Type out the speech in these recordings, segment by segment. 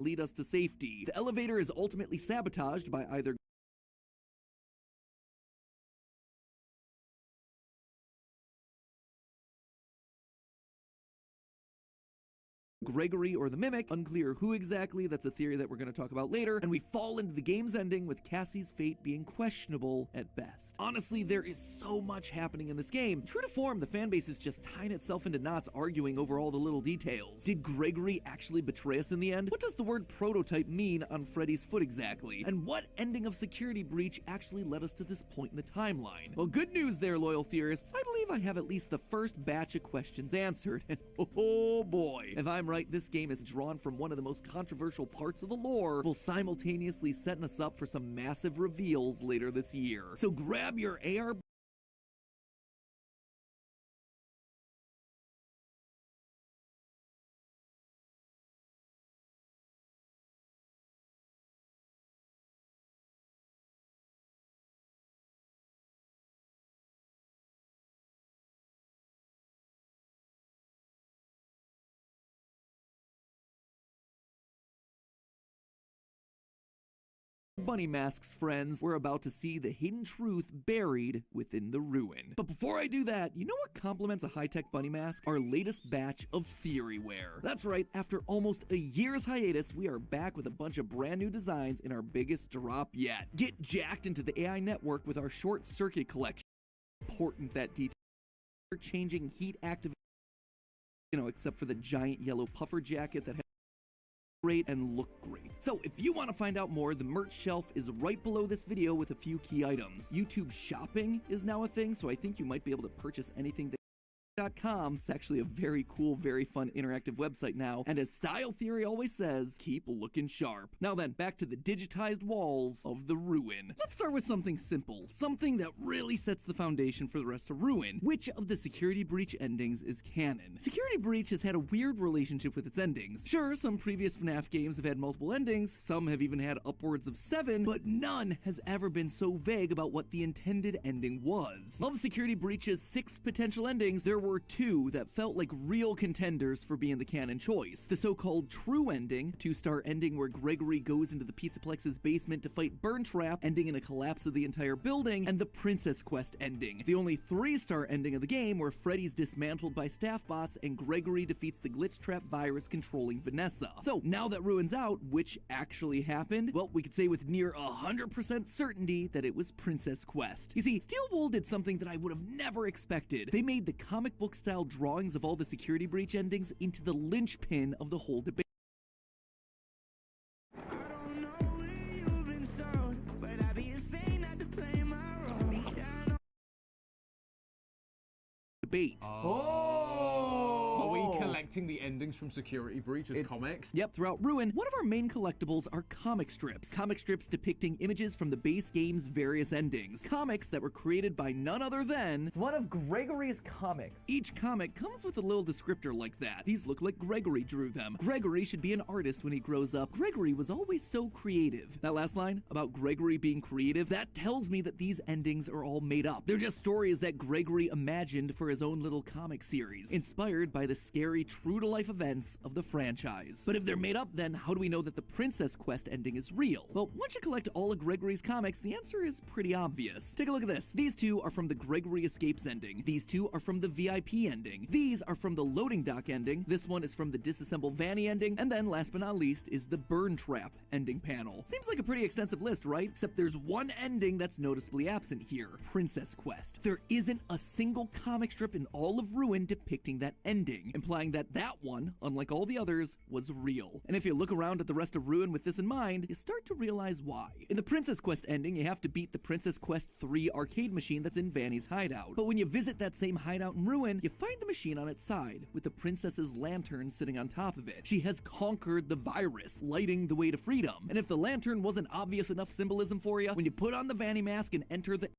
lead us to safety. The elevator is ultimately sabotaged by either Gregory or the Mimic, unclear who exactly, that's a theory that we're going to talk about later, and we fall into the game's ending with Cassie's fate being questionable at best. Honestly, there is so much happening in this game. True to form, the fanbase is just tying itself into knots arguing over all the little details. Did Gregory actually betray us in the end? What does the word prototype mean on Freddy's foot exactly? And what ending of Security Breach actually led us to this point in the timeline? Well, good news there, loyal theorists. I believe I have at least the first batch of questions answered, and oh boy, if I'm right, this game is drawn from one of the most controversial parts of the lore, while simultaneously setting us up for some massive reveals later this year. So grab your AR bunny masks, friends. We're about to see the hidden truth buried within the ruin. But before I do that, you know what complements a high-tech bunny mask? Our latest batch of theoryware. That's right, after almost a year's hiatus, we are back with a bunch of brand new designs in our biggest drop yet. Get jacked into the AI network with our short circuit collection. Important that detail. Changing heat activation, except for the giant yellow puffer jacket that has great and look great. So if you want to find out more, the merch shelf is right below this video with a few key items. YouTube shopping is now a thing, so I think you might be able to purchase anything that .com. It's actually a very cool, very fun interactive website now, and as Style Theory always says, keep looking sharp. Now then, back to the digitized walls of the ruin. Let's start with something simple, something that really sets the foundation for the rest of Ruin. Which of the Security Breach endings is canon? Security Breach has had a weird relationship with its endings. Sure, some previous FNAF games have had multiple endings, some have even had upwards of 7, but none has ever been so vague about what the intended ending was. Of Security Breach's 6 potential endings, there were 2 that felt like real contenders for being the canon choice. The so-called true ending, 2-star ending where Gregory goes into the Pizzaplex's basement to fight Burntrap, ending in a collapse of the entire building, and the Princess Quest ending, the only 3-star ending of the game where Freddy's dismantled by staff bots and Gregory defeats the glitch trap virus controlling Vanessa. So now that Ruin's out, which actually happened? Well, we could say with near 100% certainty that it was Princess Quest. You see, Steel Wool did something that I would have never expected. They made the comic book style drawings of all the Security Breach endings into the linchpin of the whole debate. Are we collecting the endings from Security Breach as comics? Yep, throughout Ruin, one of our main collectibles are comic strips. Comic strips depicting images from the base game's various endings. Comics that were created by none other than... It's one of Gregory's comics. Each comic comes with a little descriptor like that. These look like Gregory drew them. Gregory should be an artist when he grows up. Gregory was always so creative. That last line about Gregory being creative, that tells me that these endings are all made up. They're just stories that Gregory imagined for his own little comic series, inspired by the scary true-to-life events of the franchise. But if they're made up, then how do we know that the Princess Quest ending is real? Well, once you collect all of Gregory's comics, the answer is pretty obvious. Take a look at this. These 2 are from the Gregory Escapes ending. These 2 are from the VIP ending. These are from the Loading Dock ending. This one is from the Disassemble Vanny ending. And then, last but not least, is the Burn Trap ending panel. Seems like a pretty extensive list, right? Except there's one ending that's noticeably absent here. Princess Quest. There isn't a single comic strip in all of Ruin depicting that ending, implying that that one, unlike all the others, was real. And if you look around at the rest of Ruin with this in mind, you start to realize why. In the Princess Quest ending, you have to beat the Princess Quest 3 arcade machine that's in Vanny's hideout. But when you visit that same hideout in Ruin, you find the machine on its side, with the princess's lantern sitting on top of it. She has conquered the virus, lighting the way to freedom. And if the lantern wasn't obvious enough symbolism for you, when you put on the Vanny mask and enter the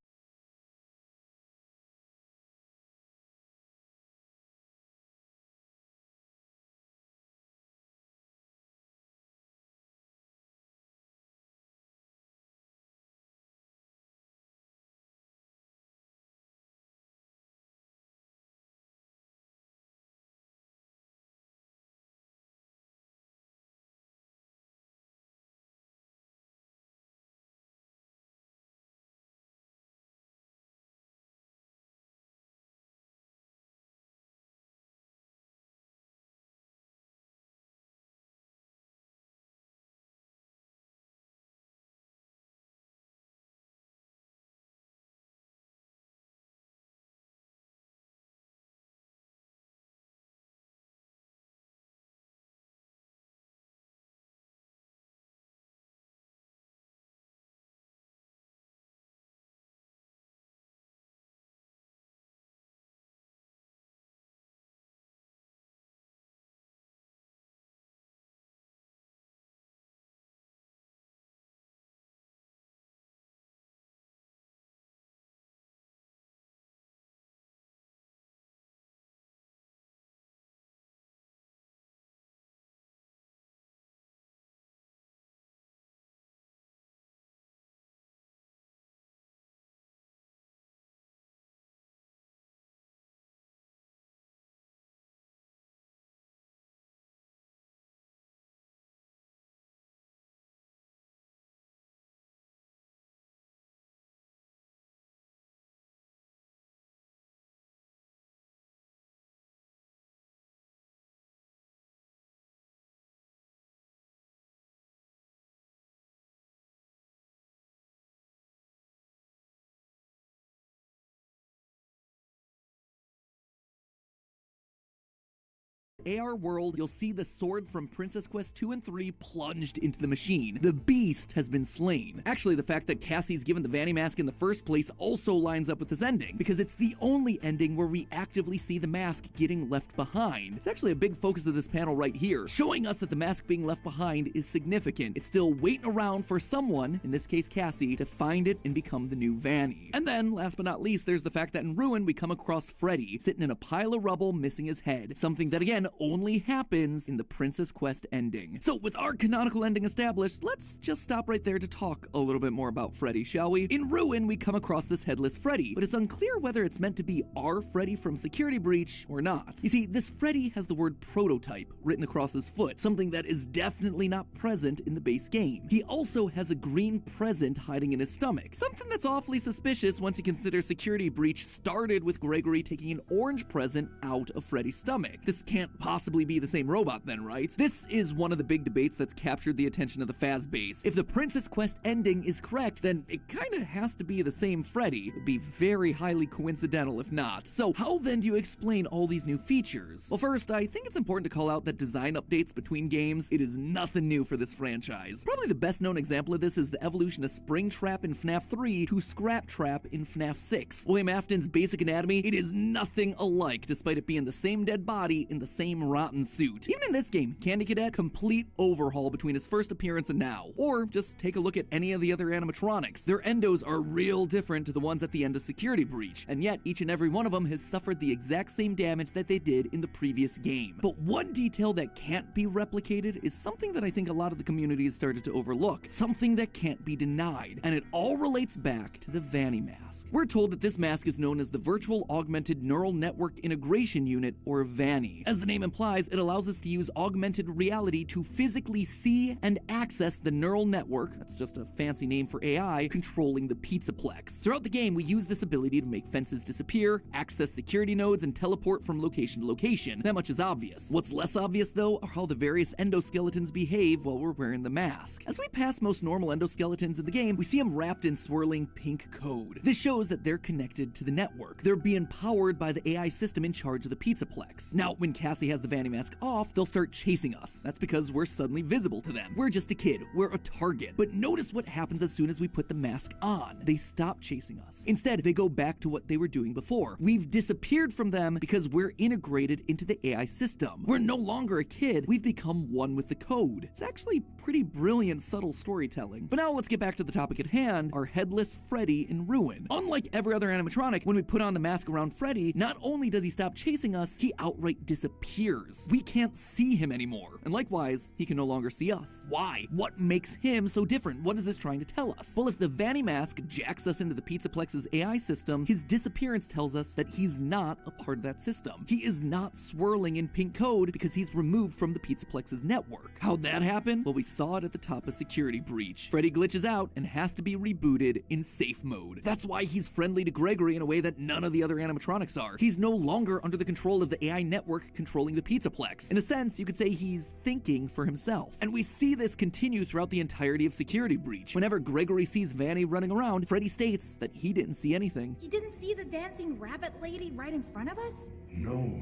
AR world, you'll see the sword from Princess Quest 2 and 3 plunged into the machine. The beast has been slain. Actually, the fact that Cassie's given the Vanny mask in the first place also lines up with this ending, because it's the only ending where we actively see the mask getting left behind. It's actually a big focus of this panel right here, showing us that the mask being left behind is significant. It's still waiting around for someone, in this case Cassie, to find it and become the new Vanny. And then, last but not least, there's the fact that in Ruin we come across Freddy, sitting in a pile of rubble missing his head, something that again only happens in the Princess Quest ending. So with our canonical ending established, let's just stop right there to talk a little bit more about Freddy, shall we? In Ruin we come across this headless Freddy, but it's unclear whether it's meant to be our Freddy from Security Breach or not. You see, this Freddy has the word prototype written across his foot, something that is definitely not present in the base game. He also has a green present hiding in his stomach, something that's awfully suspicious once you consider Security Breach started with Gregory taking an orange present out of Freddy's stomach. This can't possibly be the same robot then, right? This is one of the big debates that's captured the attention of the Faz base. If the Princess Quest ending is correct, then it kinda has to be the same Freddy. It would be very highly coincidental if not. So how then do you explain all these new features? Well, first, I think it's important to call out that design updates between games, it is nothing new for this franchise. Probably the best known example of this is the evolution of Springtrap in FNAF 3 to Scrap Trap in FNAF 6. William Afton's basic anatomy, it is nothing alike, despite it being the same dead body in the same rotten suit. Even in this game, Candy Cadet, complete overhaul between his first appearance and now. Or just take a look at any of the other animatronics. Their endos are real different to the ones at the end of Security Breach, and yet each and every one of them has suffered the exact same damage that they did in the previous game. But one detail that can't be replicated is something that I think a lot of the community has started to overlook, something that can't be denied, and it all relates back to the Vanny mask. We're told that this mask is known as the Virtual Augmented Neural Network Integration Unit, or VANI. As the name implies, it allows us to use augmented reality to physically see and access the neural network, that's just a fancy name for AI, controlling the Pizzaplex. Throughout the game, we use this ability to make fences disappear, access security nodes, and teleport from location to location. That much is obvious. What's less obvious, though, are how the various endoskeletons behave while we're wearing the mask. As we pass most normal endoskeletons in the game, we see them wrapped in swirling pink code. This shows that they're connected to the network. They're being powered by the AI system in charge of the Pizzaplex. Now, when Cassie has the Vanny mask off, they'll start chasing us. That's because we're suddenly visible to them. We're just a kid. We're a target. But notice what happens as soon as we put the mask on. They stop chasing us. Instead, they go back to what they were doing before. We've disappeared from them because we're integrated into the AI system. We're no longer a kid. We've become one with the code. It's actually pretty brilliant, subtle storytelling. But now let's get back to the topic at hand, our headless Freddy in Ruin. Unlike every other animatronic, when we put on the mask around Freddy, not only does he stop chasing us, he outright disappears. We can't see him anymore. And likewise, he can no longer see us. Why? What makes him so different? What is this trying to tell us? Well, if the Vanny mask jacks us into the Pizzaplex's AI system, his disappearance tells us that he's not a part of that system. He is not swirling in pink code because he's removed from the Pizzaplex's network. How'd that happen? Well, we saw it at the top of Security Breach. Freddy glitches out and has to be rebooted in safe mode. That's why he's friendly to Gregory in a way that none of the other animatronics are. He's no longer under the control of the AI network controlling the Pizzaplex. In a sense, you could say he's thinking for himself. And we see this continue throughout the entirety of Security Breach. Whenever Gregory sees Vanny running around, Freddy states that he didn't see anything. You didn't see the dancing rabbit lady right in front of us? No,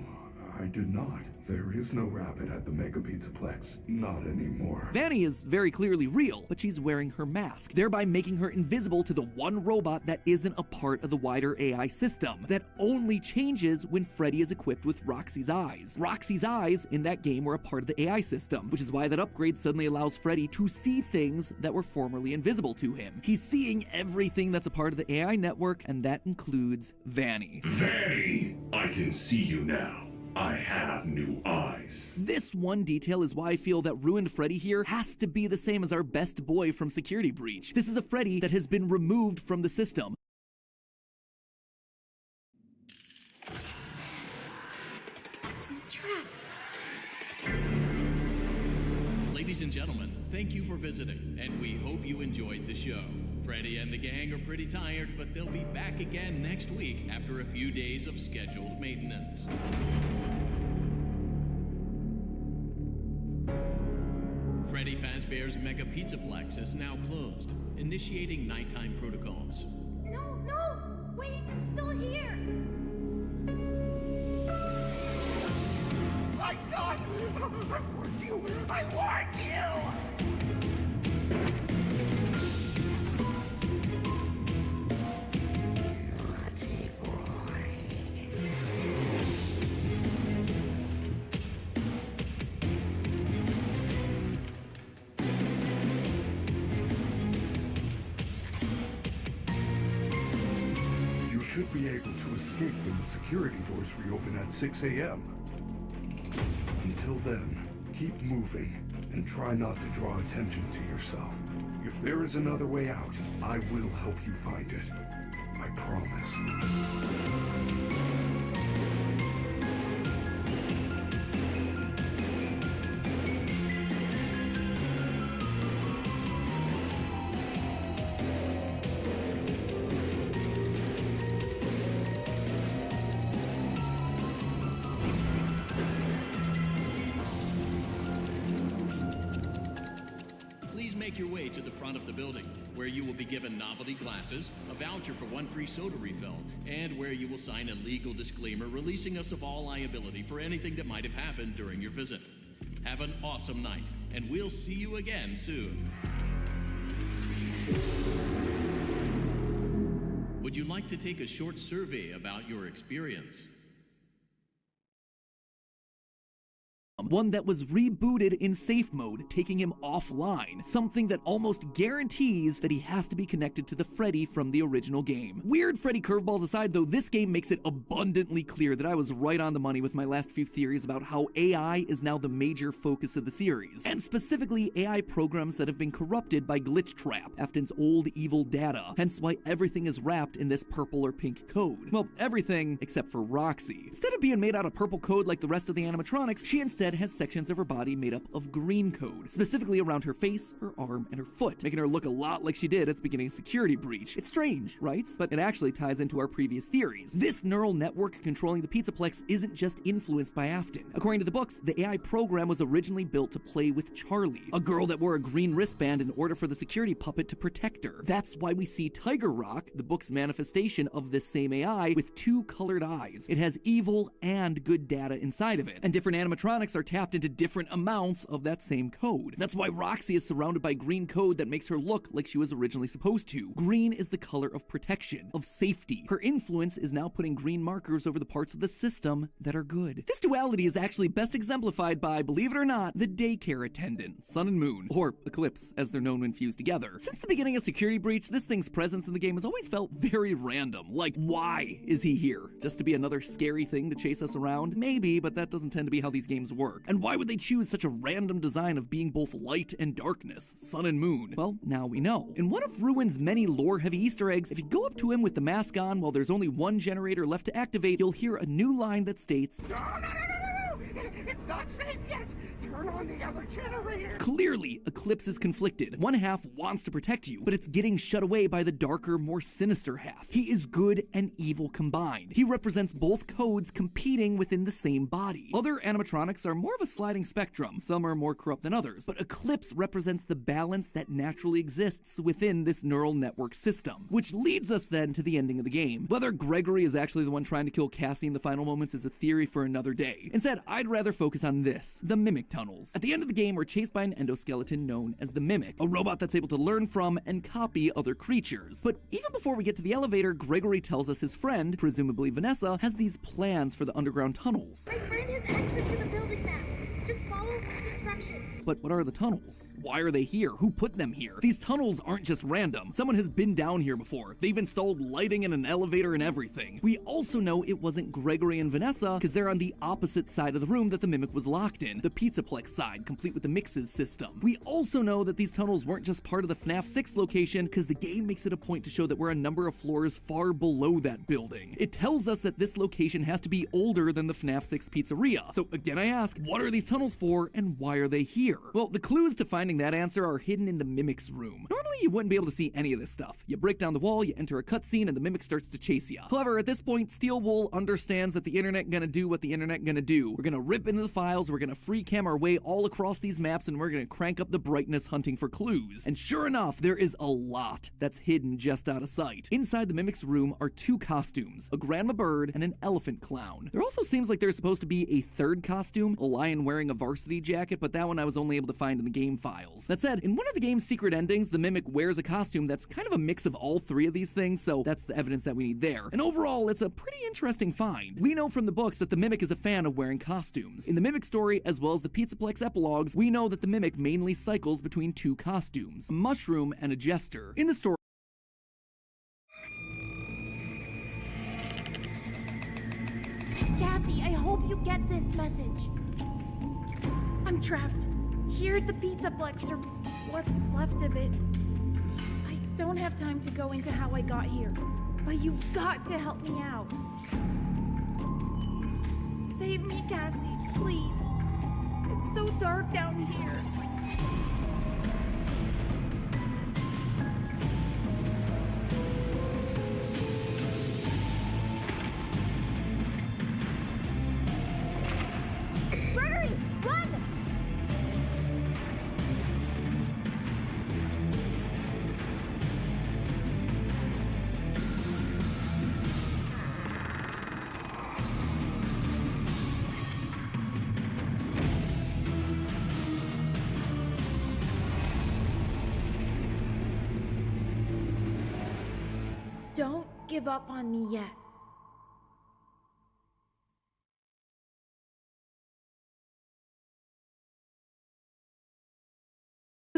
I did not. There is no rabbit at the Mega Pizzaplex. Not anymore. Vanny is very clearly real, but she's wearing her mask, thereby making her invisible to the one robot that isn't a part of the wider AI system. That only changes when Freddy is equipped with Roxy's eyes. Roxy's eyes in that game were a part of the AI system, which is why that upgrade suddenly allows Freddy to see things that were formerly invisible to him. He's seeing everything that's a part of the AI network, and that includes Vanny. Vanny, I can see you now. I have new eyes. This one detail is why I feel that ruined Freddy here has to be the same as our best boy from Security Breach. This is a Freddy that has been removed from the system. I'm trapped. Ladies and gentlemen, thank you for visiting, and we hope you enjoyed the show. Freddy and the gang are pretty tired, but they'll be back again next week after a few days of scheduled maintenance. Freddy Fazbear's Mega Pizzaplex is now closed, initiating nighttime protocols. No! Wait, I'm still here! Lights on! I warned you! I warned you! You should be able to escape when the security doors reopen at 6 a.m. Until then, keep moving and try not to draw attention to yourself. If there is another way out, I will help you find it. I promise. Please make your way to the front of the building, where you will be given novelty glasses, a voucher for one free soda refill, and where you will sign a legal disclaimer releasing us of all liability for anything that might have happened during your visit. Have an awesome night, and we'll see you again soon. Would you like to take a short survey about your experience? One that was rebooted in safe mode, taking him offline, something that almost guarantees that he has to be connected to the Freddy from the original game. Weird Freddy curveballs aside though, this game makes it abundantly clear that I was right on the money with my last few theories about how AI is now the major focus of the series, and specifically AI programs that have been corrupted by Glitch Trap, Afton's old evil data, hence why everything is wrapped in this purple or pink code. Well, everything except for Roxy. Instead of being made out of purple code like the rest of the animatronics, she instead has sections of her body made up of green code, specifically around her face, her arm, and her foot, making her look a lot like she did at the beginning of Security Breach. It's strange, right? But it actually ties into our previous theories. This neural network controlling the Pizzaplex isn't just influenced by Afton. According to the books, the AI program was originally built to play with Charlie, a girl that wore a green wristband in order for the security puppet to protect her. That's why we see Tiger Rock, the book's manifestation of this same AI, with two colored eyes. It has evil and good data inside of it, and different animatronics are tapped into different amounts of that same code. That's why Roxy is surrounded by green code that makes her look like she was originally supposed to. Green is the color of protection, of safety. Her influence is now putting green markers over the parts of the system that are good. This duality is actually best exemplified by, believe it or not, the daycare attendant, Sun and Moon, or Eclipse as they're known when fused together. Since the beginning of Security Breach, this thing's presence in the game has always felt very random. Like, why is he here? Just to be another scary thing to chase us around? Maybe, but that doesn't tend to be how these games work. And why would they choose such a random design of being both light and darkness, sun and moon? Well, now we know. In one of Ruin's many lore-heavy Easter eggs, if you go up to him with the mask on while there's only one generator left to activate, you'll hear a new line that states, No! It's not safe yet! Turn on the other generator! Clearly, Eclipse is conflicted. One half wants to protect you, but it's getting shut away by the darker, more sinister half. He is good and evil combined. He represents both codes competing within the same body. Other animatronics are more of a sliding spectrum. Some are more corrupt than others, but Eclipse represents the balance that naturally exists within this neural network system. Which leads us then to the ending of the game. Whether Gregory is actually the one trying to kill Cassie in the final moments is a theory for another day. Instead, I'd rather focus on this, the Mimic Tunnels. At the end of the game, we're chased by an endoskeleton known as the Mimic, a robot that's able to learn from and copy other creatures. But even before we get to the elevator, Gregory tells us his friend, presumably Vanessa, has these plans for the underground tunnels. My friend has access to the building map. Just follow instructions. But what are the tunnels? Why are they here? Who put them here? These tunnels aren't just random. Someone has been down here before. They've installed lighting and an elevator and everything. We also know it wasn't Gregory and Vanessa because they're on the opposite side of the room that the Mimic was locked in, the Pizzaplex side, complete with the mixes system. We also know that these tunnels weren't just part of the FNAF 6 location because the game makes it a point to show that we're a number of floors far below that building. It tells us that this location has to be older than the FNAF 6 pizzeria. So again I ask, what are these tunnels for and why are they here? here? Well, the clues to finding that answer are hidden in the Mimic's room. Normally, you wouldn't be able to see any of this stuff. You break down the wall, you enter a cutscene, and the Mimic starts to chase you. However, at this point, Steel Wool understands that the internet gonna do what the internet gonna do. We're gonna rip into the files, we're gonna free cam our way all across these maps, and we're gonna crank up the brightness hunting for clues. And sure enough, there is a lot that's hidden just out of sight. Inside the Mimic's room are two costumes, a grandma bird and an elephant clown. There also seems like there's supposed to be a third costume, a lion wearing a varsity jacket, but that one I was only able to find in the game files. That said, in one of the game's secret endings, the Mimic wears a costume that's kind of a mix of all three of these things, so that's the evidence that we need there. And overall, it's a pretty interesting find. We know from the books that the Mimic is a fan of wearing costumes. In the Mimic story, as well as the Pizzaplex epilogues, we know that the Mimic mainly cycles between two costumes, a mushroom and a jester. In the story, Cassie, I hope you get this message. I'm trapped here at the Pizzaplex, or what's left of it. I don't have time to go into how I got here, but you've got to help me out. Save me, Cassie, please. It's so dark down here. Gregory, run! Don't give up on me yet.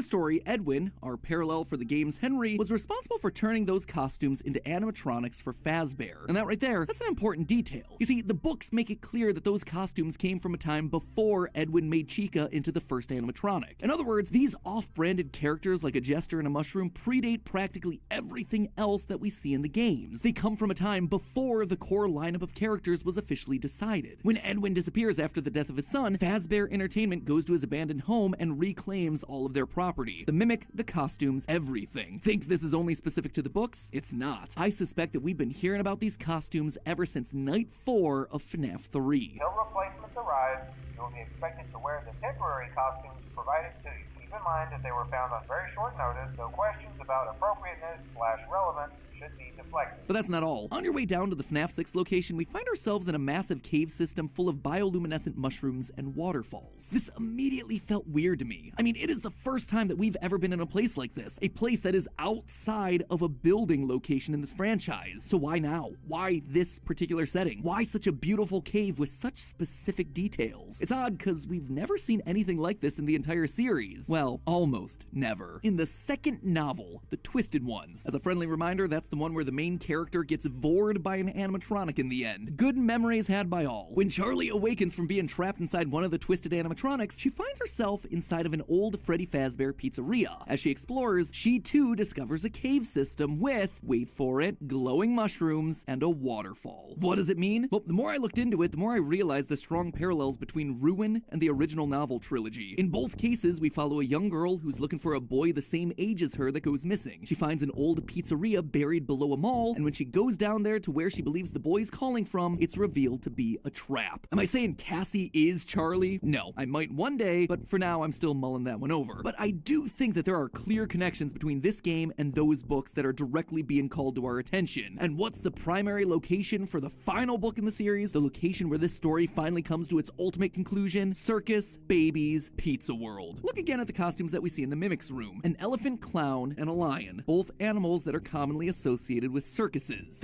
the story, Edwin, our parallel for the game's Henry, was responsible for turning those costumes into animatronics for Fazbear. And that right there, that's an important detail. You see, the books make it clear that those costumes came from a time before Edwin made Chica into the first animatronic. In other words, these off-branded characters like a jester and a mushroom predate practically everything else that we see in the games. They come from a time before the core lineup of characters was officially decided. When Edwin disappears after the death of his son, Fazbear Entertainment goes to his abandoned home and reclaims all of their property. The mimic, the costumes, everything. Think this is only specific to the books? It's not. I suspect that we've been hearing about these costumes ever since Night 4 of FNAF 3. Until replacements arrive, you will be expected to wear the temporary costumes provided to you. Keep in mind that they were found on very short notice, so questions about appropriateness/relevance should be deflected. But that's not all. On your way down to the FNAF 6 location, we find ourselves in a massive cave system full of bioluminescent mushrooms and waterfalls. This immediately felt weird to me. I mean, it is the first time that we've ever been in a place like this, a place that is outside of a building location in this franchise. So why now? Why this particular setting? Why such a beautiful cave with such specific details? It's odd because we've never seen anything like this in the entire series. Well, almost never. In the second novel, The Twisted Ones, as a friendly reminder, that's the one where the main character gets vored by an animatronic in the end. Good memories had by all. When Charlie awakens from being trapped inside one of the twisted animatronics, she finds herself inside of an old Freddy Fazbear pizzeria. As she explores, she too discovers a cave system with, wait for it, glowing mushrooms and a waterfall. What does it mean? Well, the more I looked into it, the more I realized the strong parallels between Ruin and the original novel trilogy. In both cases, we follow a young girl who's looking for a boy the same age as her that goes missing. She finds an old pizzeria buried below a mall, and when she goes down there to where she believes the boy's calling from, it's revealed to be a trap. Am I saying Cassie is Charlie? No. I might one day, but for now I'm still mulling that one over. But I do think that there are clear connections between this game and those books that are directly being called to our attention. And what's the primary location for the final book in the series? The location where this story finally comes to its ultimate conclusion? Circus, babies, pizza world. Look again at the costumes that we see in the Mimic's room. An elephant, clown, and a lion. Both animals that are commonly associated with circuses.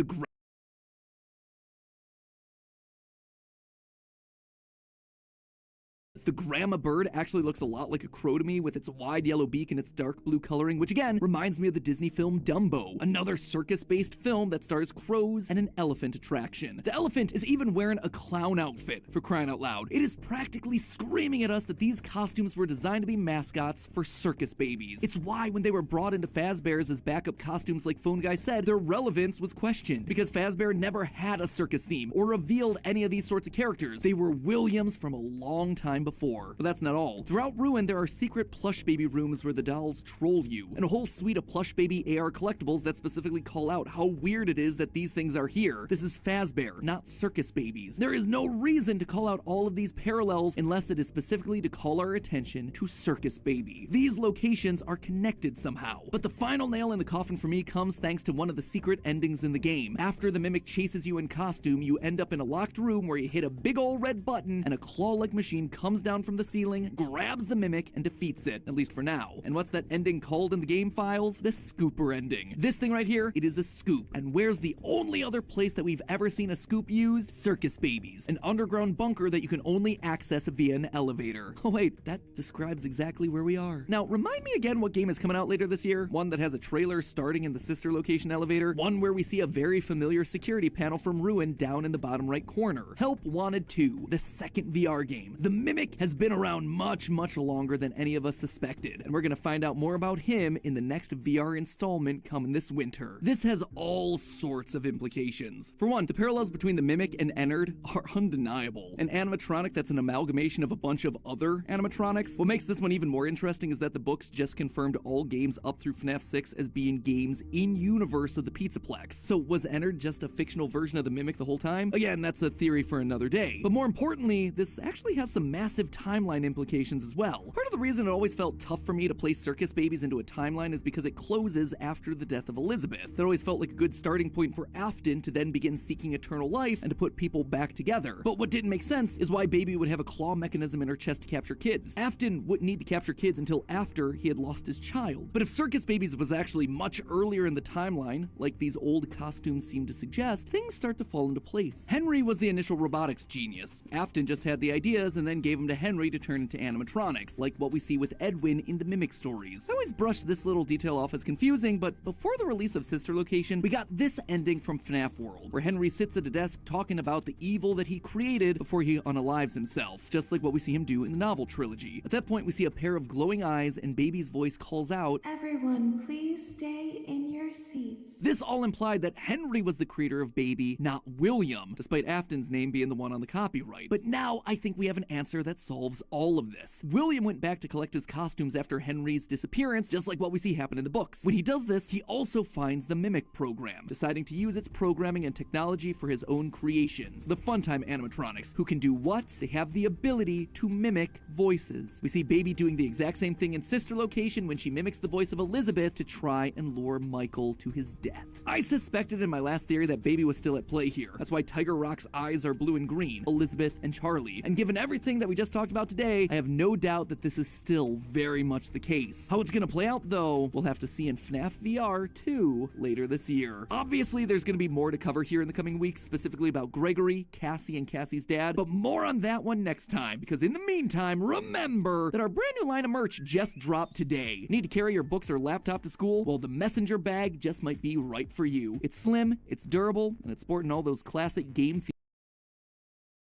The grandma bird actually looks a lot like a crow to me with its wide yellow beak and its dark blue coloring, which again reminds me of the Disney film Dumbo, another circus-based film that stars crows and an elephant attraction. The elephant is even wearing a clown outfit, for crying out loud. It is practically screaming at us that these costumes were designed to be mascots for circus babies. It's why when they were brought into Fazbear's as backup costumes like Phone Guy said, their relevance was questioned, because Fazbear never had a circus theme or revealed any of these sorts of characters. They were Williams from a long time before. before. But that's not all. Throughout Ruin, there are secret plush baby rooms where the dolls troll you, and a whole suite of plush baby AR collectibles that specifically call out how weird it is that these things are here. This is Fazbear, not circus babies. There is no reason to call out all of these parallels unless it is specifically to call our attention to Circus Baby. These locations are connected somehow. But the final nail in the coffin for me comes thanks to one of the secret endings in the game. After the mimic chases you in costume, you end up in a locked room where you hit a big ol' red button and a claw-like machine comes down from the ceiling, grabs the mimic, and defeats it, at least for now. And what's that ending called in the game files? The scooper ending. This thing right here, it is a scoop. And where's the only other place that we've ever seen a scoop used? Circus Babies, an underground bunker that you can only access via an elevator. Oh wait, that describes exactly where we are. Now, remind me again what game is coming out later this year? One that has a trailer starting in the sister location elevator? One where we see a very familiar security panel from Ruin down in the bottom right corner. Help Wanted 2, the second VR game. The Mimic has been around much, much longer than any of us suspected, and we're gonna find out more about him in the next VR installment coming this winter. This has all sorts of implications. For one, the parallels between the Mimic and Ennard are undeniable. An animatronic that's an amalgamation of a bunch of other animatronics. What makes this one even more interesting is that the books just confirmed all games up through FNAF 6 as being games in-universe of the Pizzaplex. So was Ennard just a fictional version of the Mimic the whole time? Again, that's a theory for another day. But more importantly, this actually has some massive timeline implications as well. Part of the reason it always felt tough for me to place Circus Babies into a timeline is because it closes after the death of Elizabeth. That always felt like a good starting point for Afton to then begin seeking eternal life and to put people back together. But what didn't make sense is why Baby would have a claw mechanism in her chest to capture kids. Afton wouldn't need to capture kids until after he had lost his child. But if Circus Babies was actually much earlier in the timeline, like these old costumes seem to suggest, things start to fall into place. Henry was the initial robotics genius. Afton just had the ideas and then gave them to Henry to turn into animatronics, like what we see with Edwin in the Mimic stories. I always brush this little detail off as confusing, but before the release of Sister Location, we got this ending from FNAF World, where Henry sits at a desk talking about the evil that he created before he unalives himself, just like what we see him do in the novel trilogy. At that point, we see a pair of glowing eyes and Baby's voice calls out, "Everyone, please stay in your seats." This all implied that Henry was the creator of Baby, not William, despite Afton's name being the one on the copyright. But now I think we have an answer that solves all of this. William went back to collect his costumes after Henry's disappearance, just like what we see happen in the books. When he does this, he also finds the Mimic program, deciding to use its programming and technology for his own creations. The Funtime animatronics, who can do what? They have the ability to mimic voices. We see Baby doing the exact same thing in Sister Location when she mimics the voice of Elizabeth to try and lure Michael to his death. I suspected in my last theory that Baby was still at play here. That's why Tiger Rock's eyes are blue and green, Elizabeth and Charlie. And given everything that we just talked about today, I have no doubt that this is still very much the case. How it's gonna play out though, we'll have to see in FNAF VR 2 later this year. Obviously, there's gonna be more to cover here in the coming weeks, specifically about Gregory, Cassie, and Cassie's dad, but more on that one next time, because in the meantime, remember that our brand new line of merch just dropped today. Need to carry your books or laptop to school? Well, the messenger bag just might be right for you. It's slim, it's durable, and it's sporting all those classic game features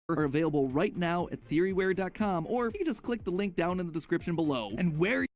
are available right now at theoryware.com, or you can just click the link down in the description below. And where